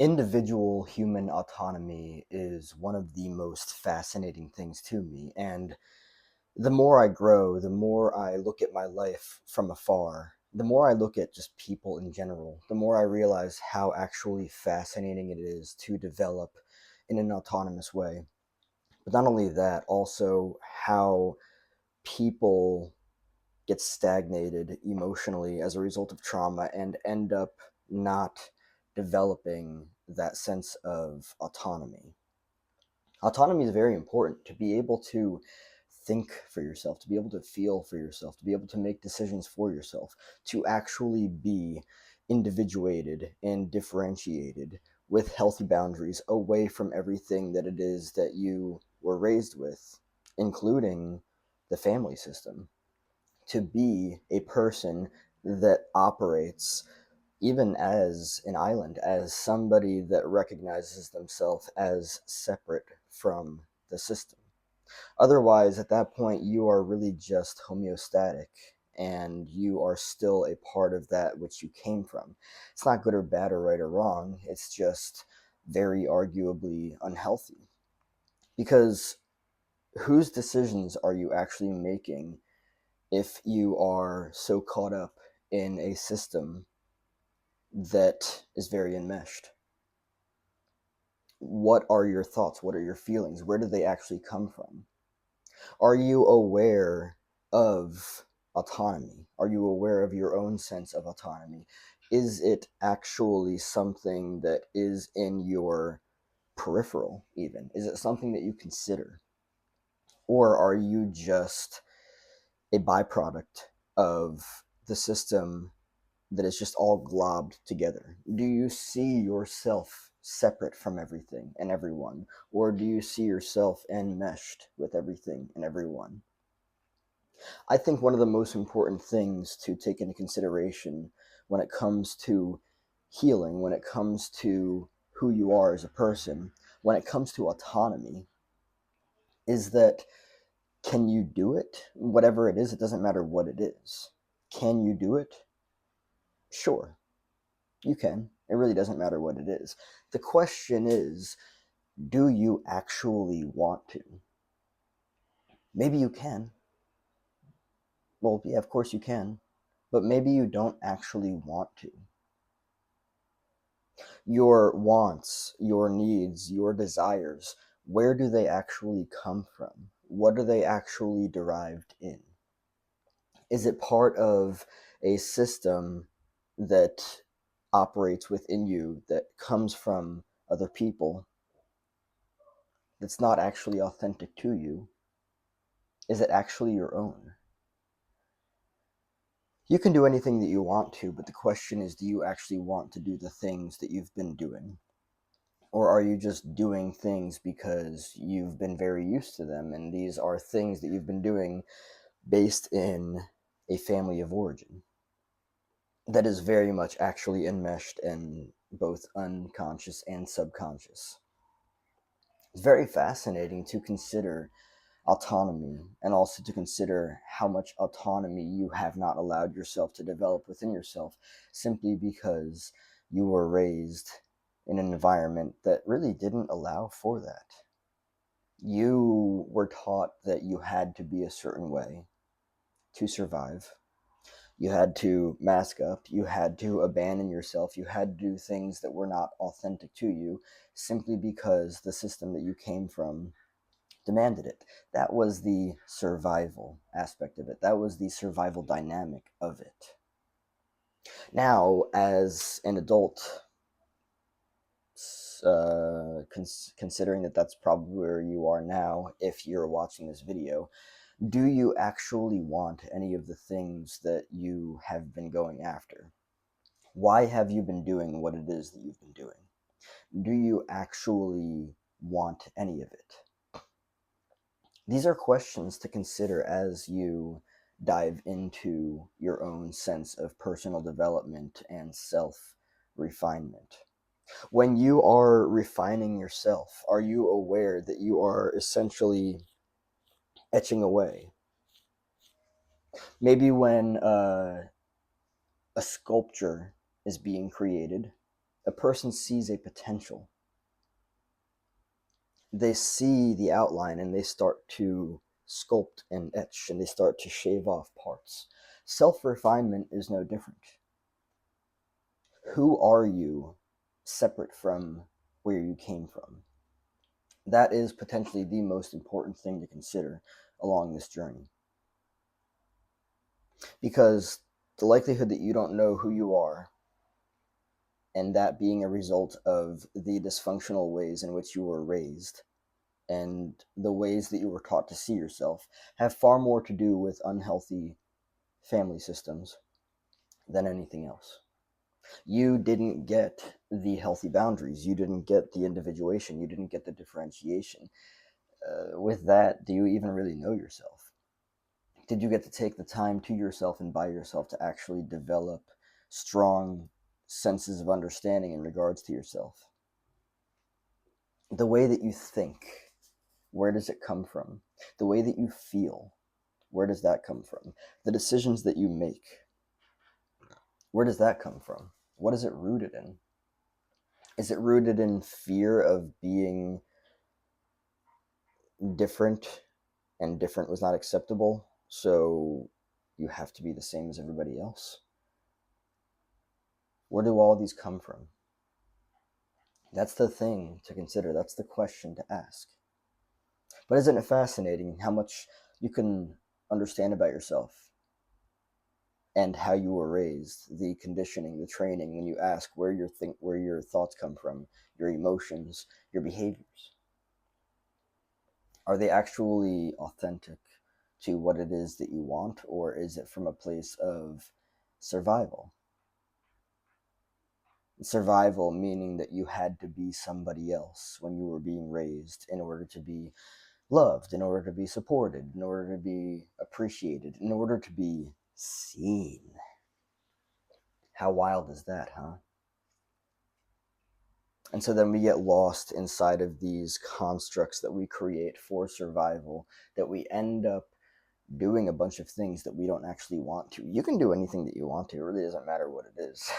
Individual human autonomy is one of the most fascinating things to me. And the more I grow, the more I look at my life from afar, the more I look at just people in general, the more I realize how actually fascinating it is to develop in an autonomous way. But not only that, also how people get stagnated emotionally as a result of trauma and end up not developing that sense of autonomy. Autonomy is very important to be able to think for yourself, to be able to feel for yourself, to be able to make decisions for yourself, to actually be individuated and differentiated with healthy boundaries away from everything that it is that you were raised with, including the family system, to be a person that operates even as an island, as somebody that recognizes themselves as separate from the system. Otherwise, at that point, you are really just homeostatic and you are still a part of that which you came from. It's not good or bad or right or wrong, it's just very arguably unhealthy. Because whose decisions are you actually making if you are so caught up in a system that is very enmeshed? What are your thoughts? What are your feelings? Where do they actually come from? Are you aware of autonomy? Are you aware of your own sense of autonomy? Is it actually something that is in your peripheral, even? Is it something that you consider? Or are you just a byproduct of the system that is just all globbed together? Do you see yourself separate from everything and everyone? Or do you see yourself enmeshed with everything and everyone? I think one of the most important things to take into consideration when it comes to healing, when it comes to who you are as a person, when it comes to autonomy, is that can you do it? Whatever it is, it doesn't matter what it is. Can you do it? Sure, you can. It really doesn't matter what it is. The question is, do you actually want to? Maybe you can. Well, yeah, of course you can. But maybe you don't actually want to. Your wants, your needs, your desires, where do they actually come from? What are they actually derived in? Is it part of a system that operates within you that comes from other people that's not actually authentic to you? Is it actually your own? You can do anything that you want to, but the question is, do you actually want to do the things that you've been doing? Or are you just doing things because you've been very used to them and these are things that you've been doing based in a family of origin that is very much actually enmeshed in both unconscious and subconscious? It's very fascinating to consider autonomy and also to consider how much autonomy you have not allowed yourself to develop within yourself simply because you were raised in an environment that really didn't allow for that. You were taught that you had to be a certain way to survive. You had to mask up. You had to abandon yourself. You had to do things that were not authentic to you simply because the system that you came from demanded it. That was the survival aspect of it. That was the survival dynamic of it. Now, as an adult, considering that that's probably where you are now if you're watching this video, do you actually want any of the things that you have been going after? Why have you been doing what it is that you've been doing? Do you actually want any of it? These are questions to consider as you dive into your own sense of personal development and self refinement. When you are refining yourself, are you aware that you are essentially etching away? Maybe when a sculpture is being created, A person sees a potential. They see the outline and they start to sculpt and etch and they start to shave off parts. Self-refinement is no different. Who are you separate from where you came from? That is potentially the most important thing to consider along this journey. Because the likelihood that you don't know who you are, and that being a result of the dysfunctional ways in which you were raised and the ways that you were taught to see yourself, have far more to do with unhealthy family systems than anything else. You didn't get the healthy boundaries. You didn't get the individuation. You didn't get the differentiation. With that, do you even really know yourself? Did you get to take the time to yourself and by yourself to actually develop strong senses of understanding in regards to yourself? The way that you think, where does it come from? The way that you feel, where does that come from? The decisions that you make, where does that come from? What is it rooted in? Is it rooted in fear of being different and different was not acceptable, so you have to be the same as everybody else? Where do all these come from? That's the thing to consider. That's the question to ask. But isn't it fascinating how much you can understand about yourself and how you were raised, the conditioning, the training, when you ask where your thoughts come from, your emotions, your behaviors? Are they actually authentic to what it is that you want, or is it from a place of survival? Survival meaning that you had to be somebody else when you were being raised in order to be loved, in order to be supported, in order to be appreciated, in order to be seen. How wild is that, huh? And so then we get lost inside of these constructs that we create for survival, that we end up doing a bunch of things that we don't actually want to. You can do anything that you want to. It really doesn't matter what it is.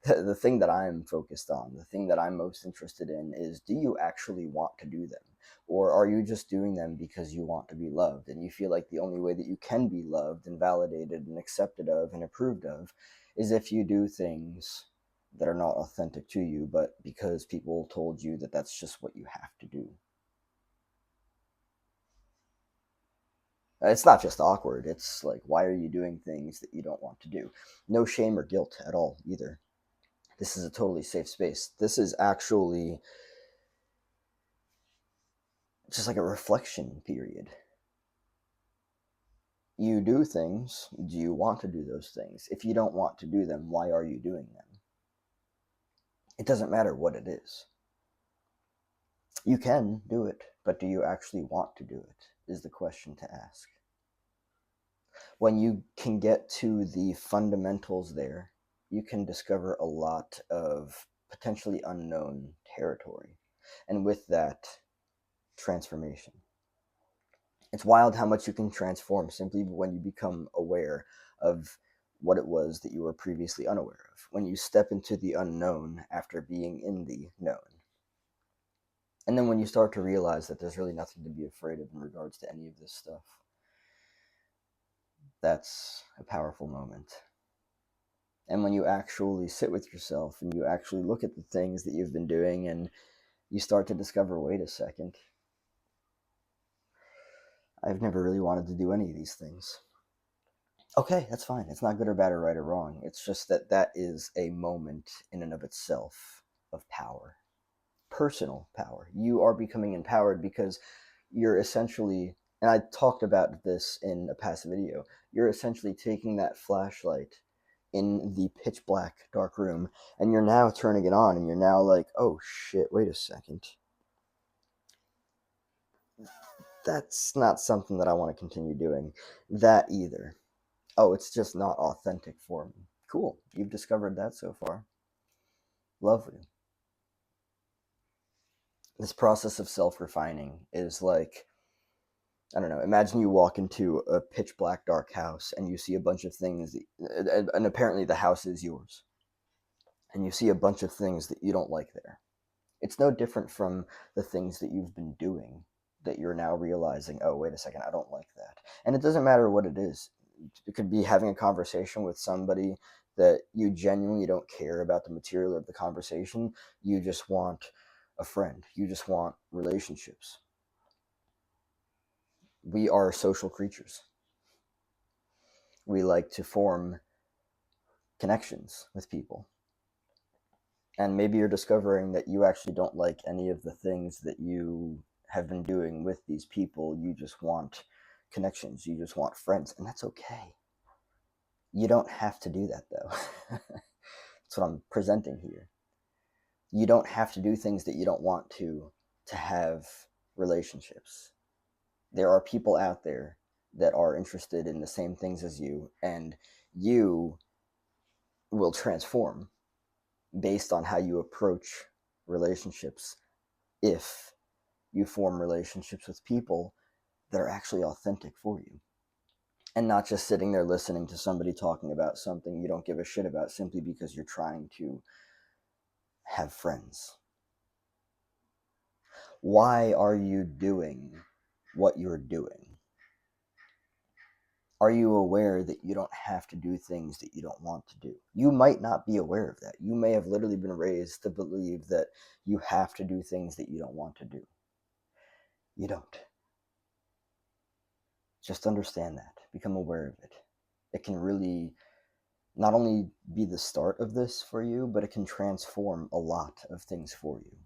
The thing that I'm focused on, the thing that I'm most interested in is, do you actually want to do them? Or are you just doing them because you want to be loved and you feel like the only way that you can be loved and validated and accepted of and approved of is if you do things that are not authentic to you, but because people told you that that's just what you have to do? It's not just awkward, it's like, why are you doing things that you don't want to do? No shame or guilt at all, either. This is a totally safe space. This is actually just like a reflection period. You do things. Do you want to do those things? If you don't want to do them, why are you doing them? It doesn't matter what it is. You can do it, but do you actually want to do it, is the question to ask. When you can get to the fundamentals there, you can discover a lot of potentially unknown territory. And with that, transformation. It's wild how much you can transform simply when you become aware of what it was that you were previously unaware of. When you step into the unknown after being in the known. And then when you start to realize that there's really nothing to be afraid of in regards to any of this stuff, that's a powerful moment. And when you actually sit with yourself and you actually look at the things that you've been doing and you start to discover, wait a second, I've never really wanted to do any of these things. Okay, that's fine. It's not good or bad or right or wrong. It's just that that is a moment in and of itself of power. Personal power. You are becoming empowered because you're essentially, and I talked about this in a past video, you're essentially taking that flashlight in the pitch black dark room and you're now turning it on and you're now like, oh shit, wait a second, that's not something that I want to continue doing. That either. Oh, it's just not authentic for me. Cool, you've discovered that so far. Lovely. This process of self-refining is like, I don't know, imagine you walk into a pitch black dark house and you see a bunch of things and apparently the house is yours. and you see a bunch of things that you don't like there. It's no different from the things that you've been doing that you're now realizing, oh, wait a second, I don't like that. And it doesn't matter what it is. It could be having a conversation with somebody that you genuinely don't care about the material of the conversation. You just want a friend. You just want relationships. We are social creatures. We like to form connections with people. And maybe you're discovering that you actually don't like any of the things that you have been doing with these people. You just want connections. You just want friends. And that's okay. You don't have to do that, though. That's what I'm presenting here. You don't have to do things that you don't want to have relationships. There are people out there that are interested in the same things as you, and you will transform based on how you approach relationships if you form relationships with people that are actually authentic for you, and not just sitting there listening to somebody talking about something you don't give a shit about simply because you're trying to have friends. Why are you doing what you're doing? Are you aware that you don't have to do things that you don't want to do? You might not be aware of that. You may have literally been raised to believe that you have to do things that you don't want to do. You don't. Just understand that. Become aware of it. It can really not only be the start of this for you, but it can transform a lot of things for you.